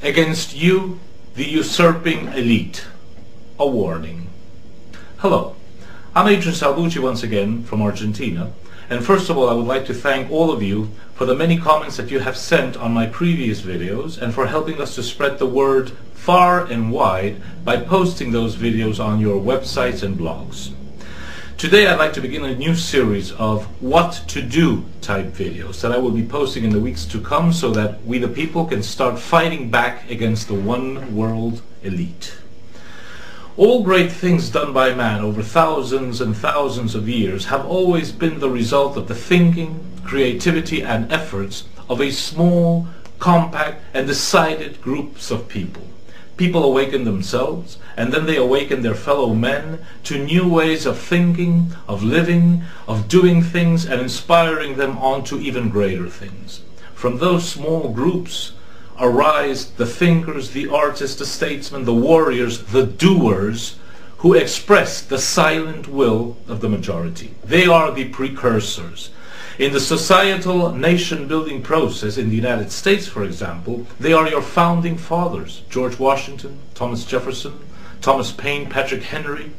against you, the usurping elite. A warning. Hello, I'm Adrian Salbuchi once again from Argentina, and first of all I would like to thank all of you for the many comments that you have sent on my previous videos and for helping us to spread the word far and wide by posting those videos on your websites and blogs. Today I'd like to begin a new series of what to do type videos that I will be posting in the weeks to come so that we the people can start fighting back against the one world elite. All great things done by man over thousands and thousands of years have always been the result of the thinking, creativity and efforts of a small, compact and decided groups of people. People awaken themselves, and then they awaken their fellow men to new ways of thinking, of living, of doing things, and inspiring them on to even greater things. From those small groups arise the thinkers, the artists, the statesmen, the warriors, the doers, who express the silent will of the majority. They are the precursors. In the societal nation-building process in the United States, for example, they are your founding fathers, George Washington, Thomas Jefferson, Thomas Paine, Patrick Henry,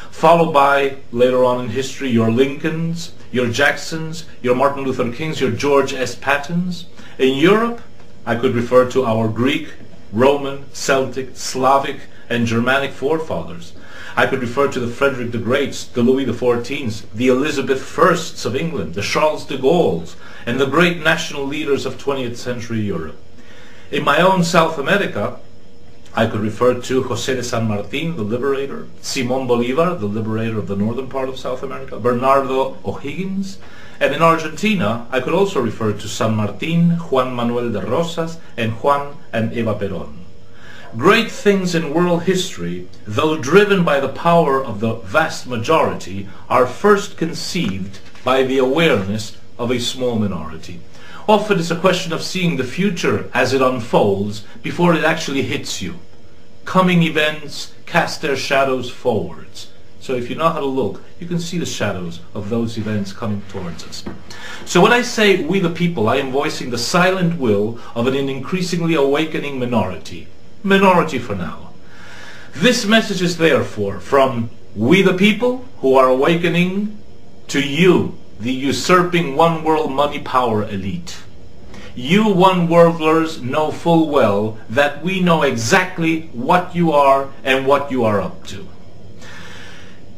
followed by, later on in history, your Lincolns, your Jacksons, your Martin Luther Kings, your George S. Pattons. In Europe, I could refer to our Greek, Roman, Celtic, Slavic, and Germanic forefathers. I could refer to the Frederick the Greats, the Louis XIVs, the Elizabeth I's of England, the Charles de Gaulles, and the great national leaders of 20th century Europe. In my own South America, I could refer to José de San Martín, the liberator, Simón Bolívar, the liberator of the northern part of South America, Bernardo O'Higgins, and in Argentina, I could also refer to San Martín, Juan Manuel de Rosas, and Juan and Eva Perón. Great things in world history, though driven by the power of the vast majority, are first conceived by the awareness of a small minority. Often it's a question of seeing the future as it unfolds before it actually hits you. Coming events cast their shadows forwards. So if you know how to look, you can see the shadows of those events coming towards us. So when I say we the people, I am voicing the silent will of an increasingly awakening minority. Minority for now. This message is therefore from we the people who are awakening to you, the usurping one world money power elite. You one worldlers know full well that we know exactly what you are and what you are up to.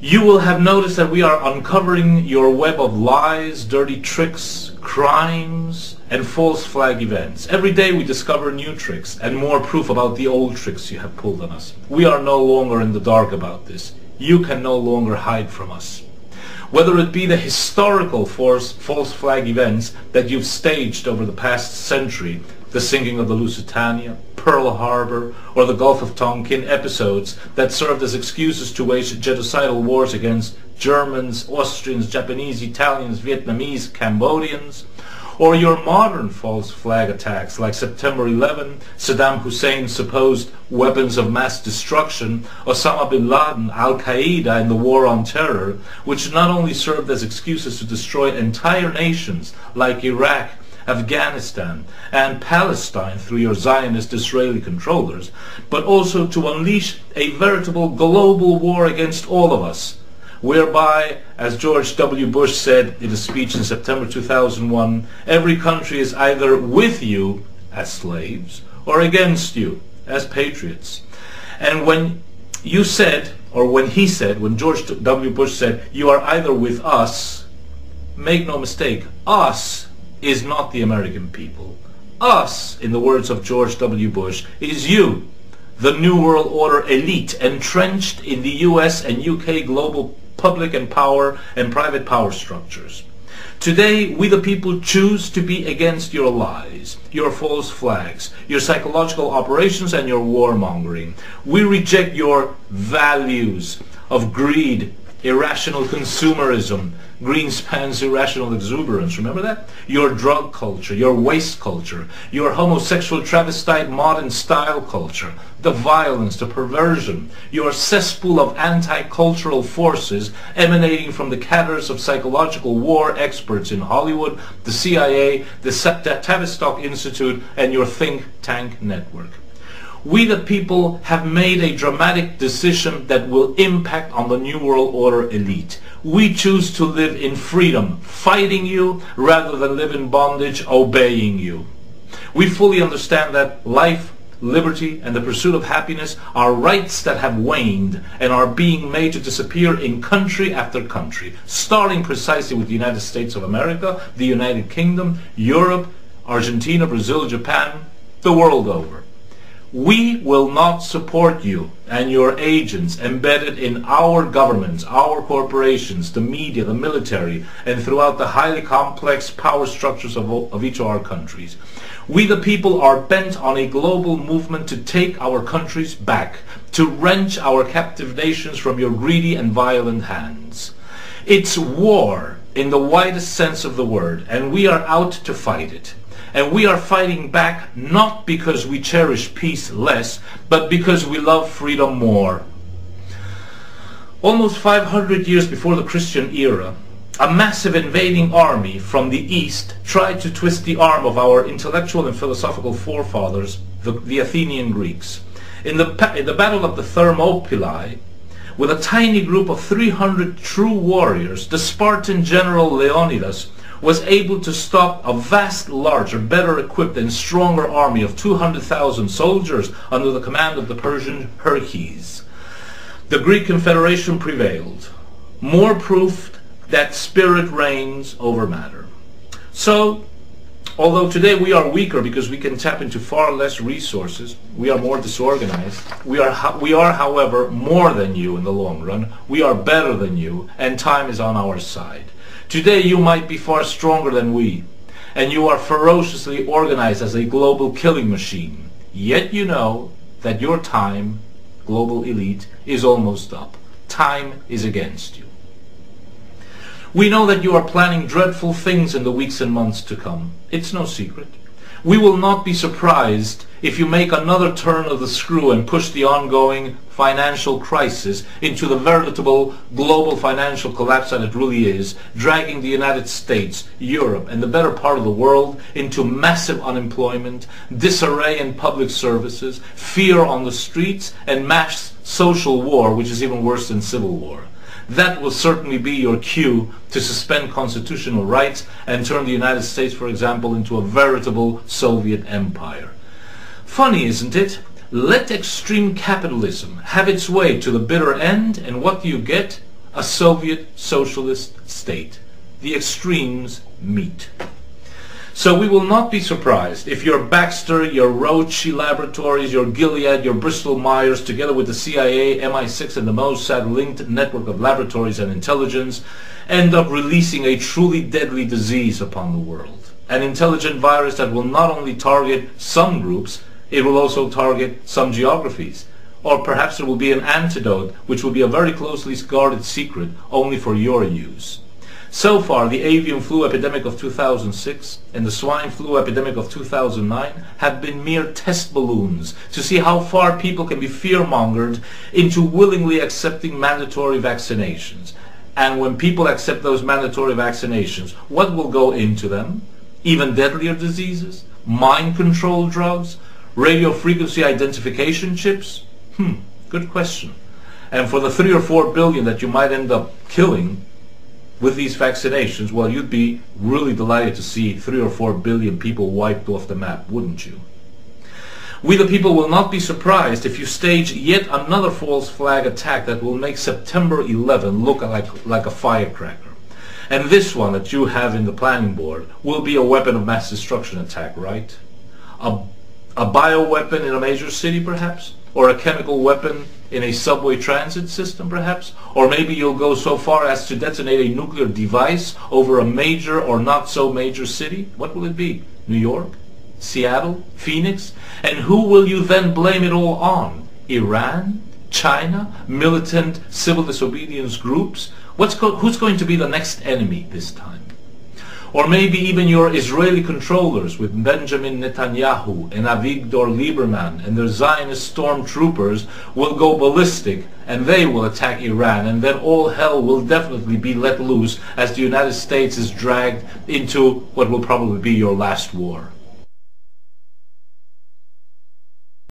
You will have noticed that we are uncovering your web of lies, dirty tricks, crimes, and false flag events. Every day we discover new tricks and more proof about the old tricks you have pulled on us. We are no longer in the dark about this. You can no longer hide from us. Whether it be the historical false flag events that you've staged over the past century, the sinking of the Lusitania, Pearl Harbor, or the Gulf of Tonkin episodes that served as excuses to wage genocidal wars against Germans, Austrians, Japanese, Italians, Vietnamese, Cambodians, or your modern false flag attacks like September 11, Saddam Hussein's supposed weapons of mass destruction, Osama bin Laden, Al-Qaeda and the war on terror, which not only served as excuses to destroy entire nations like Iraq, Afghanistan and Palestine through your Zionist Israeli controllers, but also to unleash a veritable global war against all of us, whereby, as George W. Bush said in a speech in September 2001, every country is either with you as slaves or against you as patriots. And when you said, or when he said, when George W. Bush said, you are either with us, make no mistake, us is not the American people. Us, in the words of George W. Bush, is you, the New World Order elite entrenched in the US and UK global public and power and private power structures. Today, we the people choose to be against your lies, your false flags, your psychological operations and your warmongering. We reject your values of greed, irrational consumerism, Greenspan's irrational exuberance, remember that? Your drug culture, your waste culture, your homosexual travestite modern style culture, the violence, the perversion, your cesspool of anti-cultural forces emanating from the cadres of psychological war experts in Hollywood, the CIA, the Tavistock Institute, and your think tank network. We the people have made a dramatic decision that will impact on the New World Order elite. We choose to live in freedom, fighting you, rather than live in bondage, obeying you. We fully understand that life, liberty, and the pursuit of happiness are rights that have waned and are being made to disappear in country after country, starting precisely with the United States of America, the United Kingdom, Europe, Argentina, Brazil, Japan, the world over. We will not support you and your agents embedded in our governments, our corporations, the media, the military, and throughout the highly complex power structures of each of our countries. We the people are bent on a global movement to take our countries back, to wrench our captive nations from your greedy and violent hands. It's war in the widest sense of the word, and we are out to fight it. And we are fighting back not because we cherish peace less, but because we love freedom more. Almost 500 years before the Christian era, a massive invading army from the east tried to twist the arm of our intellectual and philosophical forefathers, the Athenian Greeks. In the Battle of the Thermopylae, with a tiny group of 300 true warriors, the Spartan general Leonidas was able to stop a vast, larger, better equipped and stronger army of 200,000 soldiers under the command of the Persian Heracles. The Greek Confederation prevailed. More proof that spirit reigns over matter. So, although today we are weaker because we can tap into far less resources, we are more disorganized, we are however more than you in the long run, we are better than you, and time is on our side. Today you might be far stronger than we, and you are ferociously organized as a global killing machine. Yet you know that your time, global elite, is almost up. Time is against you. We know that you are planning dreadful things in the weeks and months to come. It's no secret. We will not be surprised if you make another turn of the screw and push the ongoing financial crisis into the veritable global financial collapse that it really is, dragging the United States, Europe, and the better part of the world into massive unemployment, disarray in public services, fear on the streets, and mass social war, which is even worse than civil war. That will certainly be your cue to suspend constitutional rights and turn the United States, for example, into a veritable Soviet empire. Funny, isn't it? Let extreme capitalism have its way to the bitter end, and what do you get? A Soviet socialist state. The extremes meet. So we will not be surprised if your Baxter, your Roche laboratories, your Gilead, your Bristol Myers, together with the CIA, MI6, and the Mossad-linked network of laboratories and intelligence, end up releasing a truly deadly disease upon the world. An intelligent virus that will not only target some groups, it will also target some geographies. Or perhaps there will be an antidote, which will be a very closely guarded secret only for your use. So far, the avian flu epidemic of 2006 and the swine flu epidemic of 2009 have been mere test balloons to see how far people can be fear-mongered into willingly accepting mandatory vaccinations. And when people accept those mandatory vaccinations, what will go into them? Even deadlier diseases? Mind control drugs? Radio frequency identification chips? Good question. And for the 3 or 4 billion that you might end up killing with these vaccinations, well, you'd be really delighted to see 3 or 4 billion people wiped off the map, wouldn't you? We the people will not be surprised if you stage yet another false flag attack that will make September 11 look like a firecracker. And this one that you have in the planning board will be a weapon of mass destruction attack, right? A bioweapon in a major city, perhaps? Or a chemical weapon in a subway transit system, perhaps? Or maybe you'll go so far as to detonate a nuclear device over a major or not so major city? What will it be? New York? Seattle? Phoenix? And who will you then blame it all on? Iran? China? Militant civil disobedience groups? Who's going to be the next enemy this time? Or maybe even your Israeli controllers with Benjamin Netanyahu and Avigdor Lieberman and their Zionist stormtroopers will go ballistic and they will attack Iran, and then all hell will definitely be let loose as the United States is dragged into what will probably be your last war.